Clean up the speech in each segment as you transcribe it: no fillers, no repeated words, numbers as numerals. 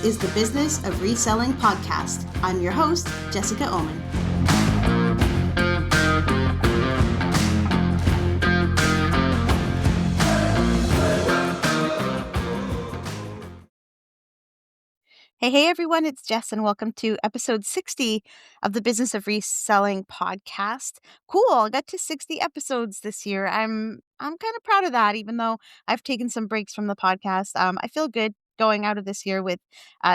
is the Business of Reselling podcast. I'm your host, Jessica Oman. Hey everyone, it's Jess and welcome to episode 60 of the Business of Reselling podcast. Cool, I got to 60 episodes this year. I'm kind of proud of that, even though I've taken some breaks from the podcast. I feel good going out of this year with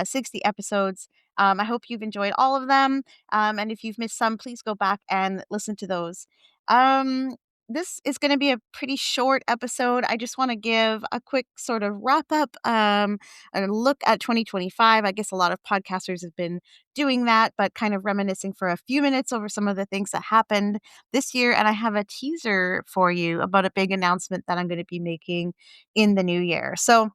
60 episodes. I hope you've enjoyed all of them. And if you've missed some, please go back and listen to those. Um, this is going to be a pretty short episode. I just want to give a quick sort of wrap up. A look at 2025. I guess a lot of podcasters have been doing that, but kind of reminiscing for a few minutes over some of the things that happened this year. And I have a teaser for you about a big announcement that I'm going to be making in the new year. So,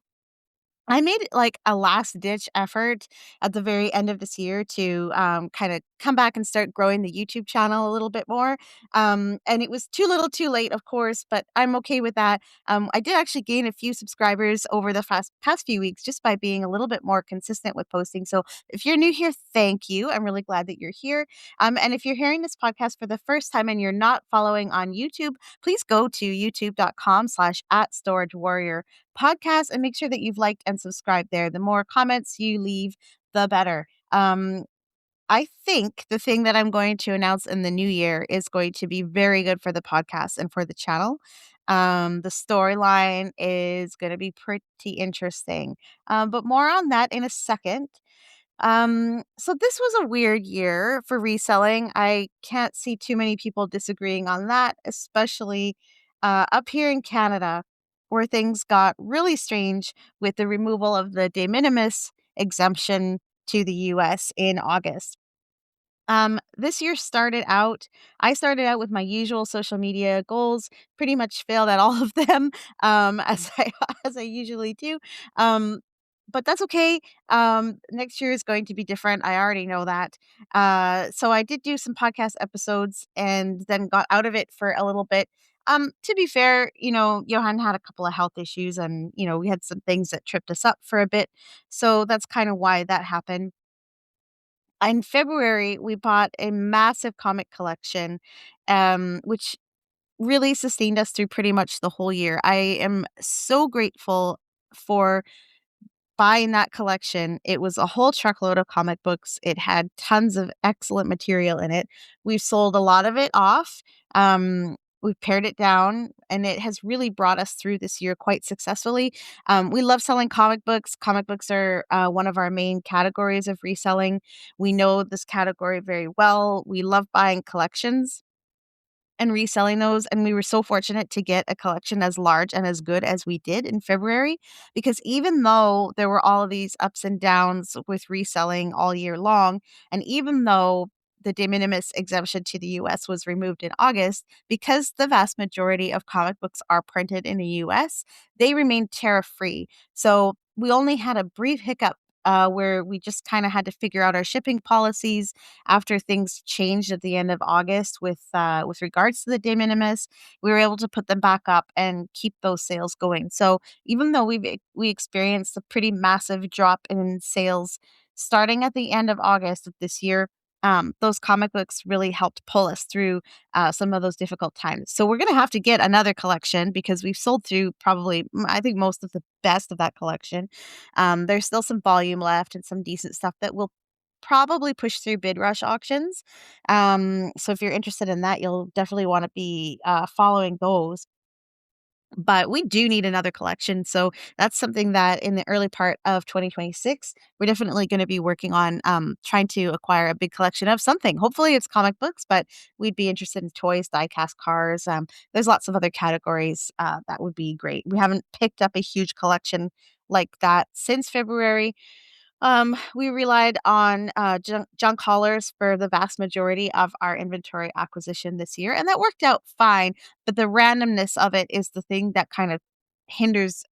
I made like a last ditch effort at the very end of this year to kind of come back and start growing the YouTube channel a little bit more. And it was too little too late, of course, but I'm okay with that. I did actually gain a few subscribers over the past few weeks just by being a little bit more consistent with posting. So if you're new here, thank you. I'm really glad that you're here. And if you're hearing this podcast for the first time and you're not following on YouTube, please go to youtube.com/@StorageWarrior podcast and make sure that you've liked and subscribed there. The more comments you leave, the better. I think the thing that I'm going to announce in the new year is going to be very good for the podcast and for the channel. The storyline is going to be pretty interesting, but more on that in a second. So this was a weird year for reselling. I can't see too many people disagreeing on that, especially up here in Canada, where things got really strange with the removal of the de minimis exemption to the US in August. This year I started out with my usual social media goals, pretty much failed at all of them, as I as I usually do. Um, but that's okay. Next year is going to be different. I already know that. So I did do some podcast episodes and then got out of it for a little bit. To be fair, Johan had a couple of health issues and, we had some things that tripped us up for a bit. So that's kind of why that happened. In February, we bought a massive comic collection, which really sustained us through pretty much the whole year. I am so grateful for buying that collection. It was a whole truckload of comic books. It had tons of excellent material in it. We've sold a lot of it off. We've pared it down, and it has really brought us through this year quite successfully. We love selling comic books. Comic books are one of our main categories of reselling. We know this category very well. We love buying collections and reselling those, and we were so fortunate to get a collection as large and as good as we did in February, because even though there were all of these ups and downs with reselling all year long, and even though the de minimis exemption to the US was removed in August, because the vast majority of comic books are printed in the US, they remain tariff-free. So we only had a brief hiccup where we just kind of had to figure out our shipping policies after things changed at the end of August with regards to the de minimis. We were able to put them back up and keep those sales going. So even though we experienced a pretty massive drop in sales starting at the end of August of this year, those comic books really helped pull us through some of those difficult times. So we're going to have to get another collection because we've sold through probably, I think, most of the best of that collection. There's still some volume left and some decent stuff that will probably push through BidRush auctions. So if you're interested in that, you'll definitely want to be following those. But we do need another collection. So that's something that in the early part of 2026, we're definitely going to be working on trying to acquire a big collection of something. Hopefully it's comic books, but we'd be interested in toys, die-cast cars. There's lots of other categories that would be great. We haven't picked up a huge collection like that since February. We relied on junk haulers for the vast majority of our inventory acquisition this year, and that worked out fine. But the randomness of it is the thing that kind of hinders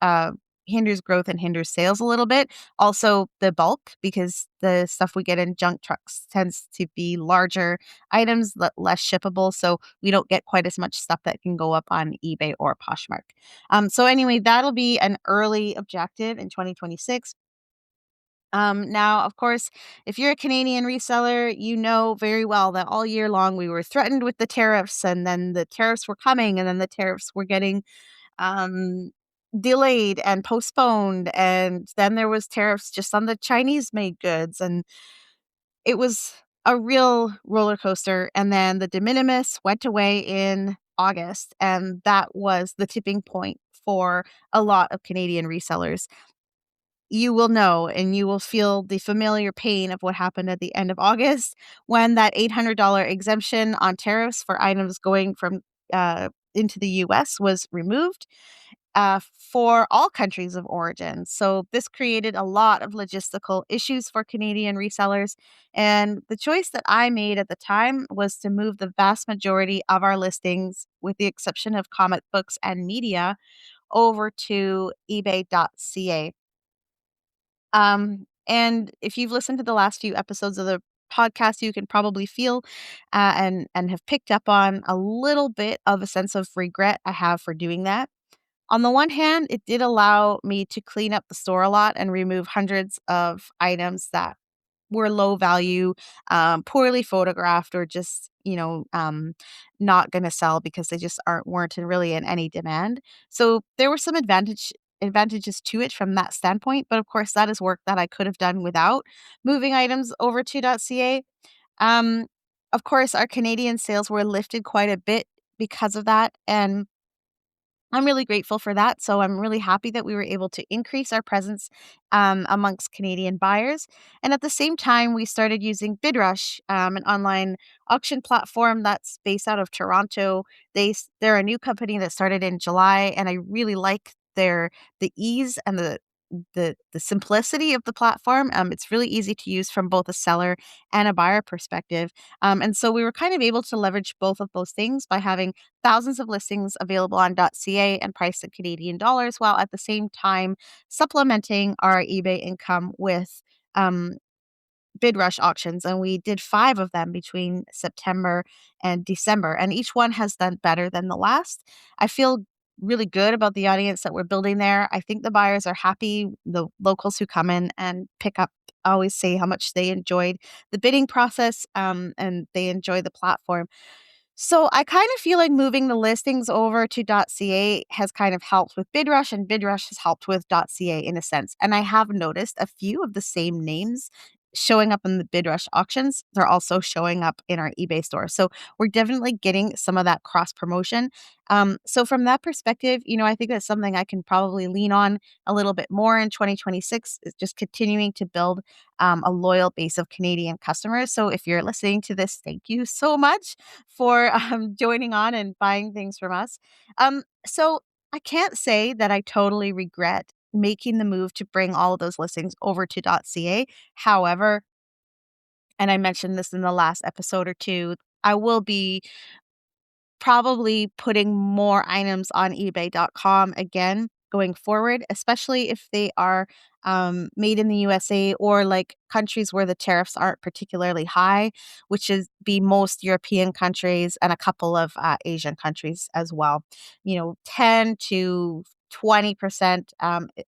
hinders growth and hinders sales a little bit. Also, the bulk, because the stuff we get in junk trucks tends to be larger items, less shippable, so we don't get quite as much stuff that can go up on eBay or Poshmark. So anyway, that'll be an early objective in 2026. Now, of course, if you're a Canadian reseller, you know very well that all year long we were threatened with the tariffs, and then the tariffs were coming, and then the tariffs were getting um, delayed and postponed, and then there was tariffs just on the Chinese made goods, and it was a real roller coaster. And then the de minimis went away in August, and that was the tipping point for a lot of Canadian resellers. You will know and you will feel the familiar pain of what happened at the end of August when that $800 exemption on tariffs for items going from into the US was removed for all countries of origin. So this created a lot of logistical issues for Canadian resellers. And the choice that I made at the time was to move the vast majority of our listings, with the exception of comic books and media, over to ebay.ca. And if you've listened to the last few episodes of the podcast, you can probably feel and have picked up on a little bit of a sense of regret I have for doing that. On the one hand, it did allow me to clean up the store a lot and remove hundreds of items that were low value, poorly photographed, or just, not gonna sell because they just weren't really in any demand. So there were some advantages to it from that standpoint, but of course that is work that I could have done without moving items over to .ca. Um, of course, our Canadian sales were lifted quite a bit because of that, and I'm really grateful for that. So I'm really happy that we were able to increase our presence amongst Canadian buyers. And at the same time, we started using BidRush, an online auction platform that's based out of Toronto. They're a new company that started in July, and I really like the ease and the simplicity of the platform. It's really easy to use from both a seller and a buyer perspective. And so we were kind of able to leverage both of those things by having thousands of listings available on .ca and priced in Canadian dollars, while at the same time supplementing our eBay income with um, BidRush auctions. And we did 5 of them between September and December, and each one has done better than the last. I feel really good about the audience that we're building there. I think the buyers are happy. The locals who come in and pick up always say how much they enjoyed the bidding process, and they enjoy the platform. So I kind of feel like moving the listings over to .ca has kind of helped with BidRush, and BidRush has helped with .ca in a sense. And I have noticed a few of the same names showing up in the BidRush auctions. They're also showing up in our eBay store. So we're definitely getting some of that cross promotion. So from that perspective, I think that's something I can probably lean on a little bit more in 2026, is just continuing to build a loyal base of Canadian customers. So if you're listening to this, thank you so much for joining on and buying things from us. So I can't say that I totally regret making the move to bring all of those listings over to .ca. However, and I mentioned this in the last episode or two, I will be probably putting more items on ebay.com again going forward, especially if they are made in the USA, or like countries where the tariffs aren't particularly high, which is be most European countries and a couple of Asian countries as well. 10 to 20%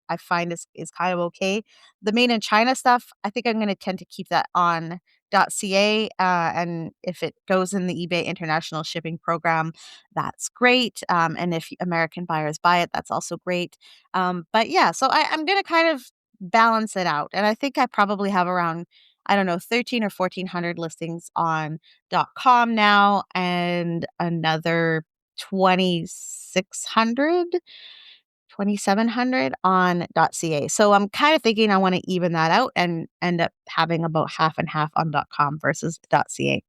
I find is kind of okay. The made in China stuff, I think I'm going to tend to keep that on .ca, and if it goes in the eBay International Shipping Program, that's great. And if American buyers buy it, that's also great. But yeah, so I'm going to kind of balance it out, and I think I probably have around, I don't know, 13 or 1400 listings on .com now, and another 2600 2,700 on .ca. So I'm kind of thinking I want to even that out and end up having about half and half on .com versus .ca.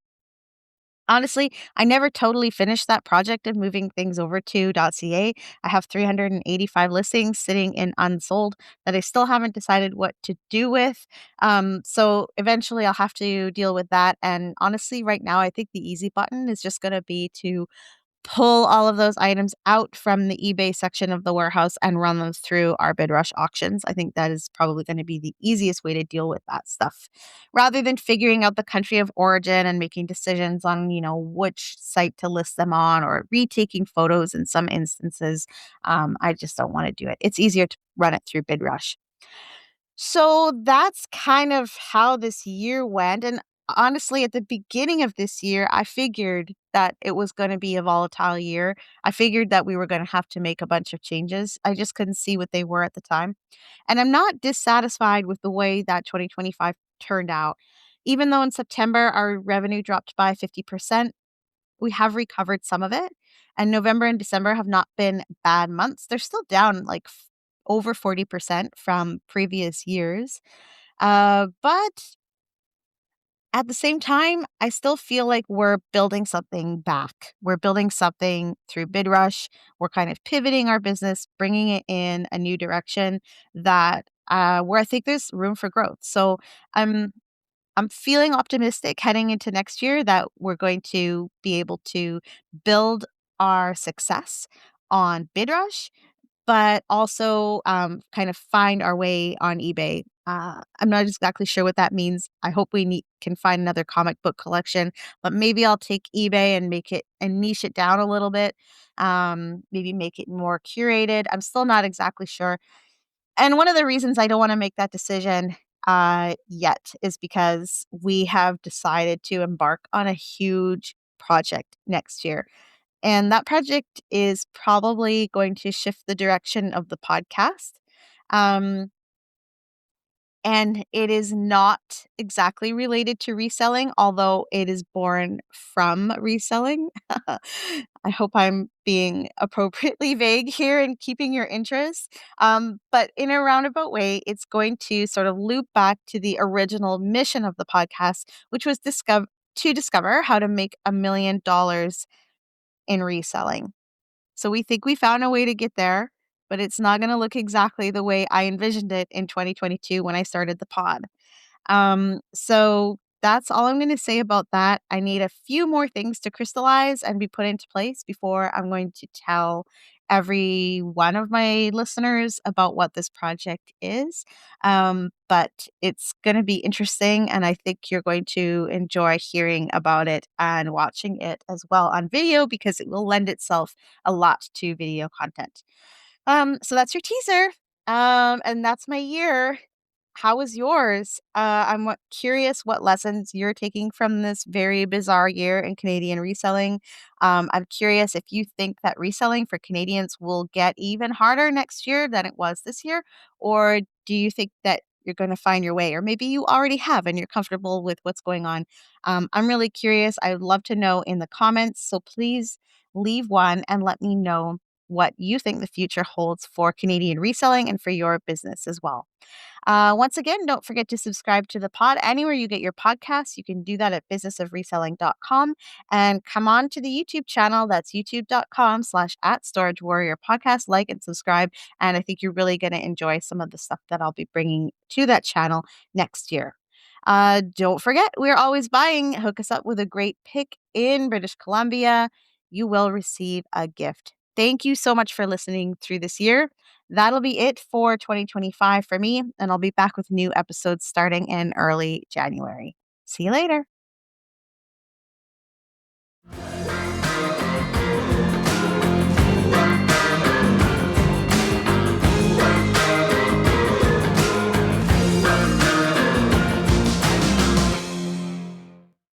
Honestly, I never totally finished that project of moving things over to .ca. I have 385 listings sitting in unsold that I still haven't decided what to do with. So eventually I'll have to deal with that. And honestly, right now, I think the easy button is just going to be to pull all of those items out from the eBay section of the warehouse and run them through our BidRush auctions. I think that is probably going to be the easiest way to deal with that stuff, rather than figuring out the country of origin and making decisions on, which site to list them on, or retaking photos in some instances. I just don't want to do it. It's easier to run it through BidRush. So that's kind of how this year went. And honestly, at the beginning of this year, I figured that it was going to be a volatile year. I figured that we were going to have to make a bunch of changes. I just couldn't see what they were at the time. And I'm not dissatisfied with the way that 2025 turned out. Even though in September our revenue dropped by 50%, we have recovered some of it. And November and December have not been bad months. They're still down like over 40% from previous years. But at the same time, I still feel like we're building something back. We're building something through BidRush. We're kind of pivoting our business, bringing it in a new direction that where I think there's room for growth. So I'm I'm feeling optimistic heading into next year that we're going to be able to build our success on BidRush, but also kind of find our way on eBay. I'm not exactly sure what that means. I hope we can find another comic book collection, but maybe I'll take eBay and make it and niche it down a little bit. Maybe make it more curated. I'm still not exactly sure. And one of the reasons I don't want to make that decision yet is because we have decided to embark on a huge project next year. And that project is probably going to shift the direction of the podcast. Um, and it is not exactly related to reselling, although it is born from reselling. I hope I'm being appropriately vague here and keeping your interest. But in a roundabout way, it's going to sort of loop back to the original mission of the podcast, which was to discover how to make $1 million in reselling. So we think we found a way to get there, but it's not going to look exactly the way I envisioned it in 2022 when I started the pod. So that's all I'm going to say about that. I need a few more things to crystallize and be put into place before I'm going to tell every one of my listeners about what this project is. But it's going to be interesting, and I think you're going to enjoy hearing about it and watching it as well on video because it will lend itself a lot to video content. So that's your teaser. And that's my year. How was yours? Curious what lessons you're taking from this very bizarre year in Canadian reselling. I'm curious if you think that reselling for Canadians will get even harder next year than it was this year, or do you think that you're going to find your way, or maybe you already have and you're comfortable with what's going on? I'm really curious. I would love to know in the comments. So please leave one and let me know what you think the future holds for Canadian reselling and for your business as well. Once again, don't forget to subscribe to the pod anywhere you get your podcasts. You can do that at businessofreselling.com and come on to the YouTube channel. That's youtube.com/ at Storage Warrior Podcast. Like and subscribe. And I think you're really going to enjoy some of the stuff that I'll be bringing to that channel next year. Don't forget, we're always buying. Hook us up with a great pick in British Columbia. You will receive a gift. Thank you so much for listening through this year. That'll be it for 2025 for me, and I'll be back with new episodes starting in early January. See you later.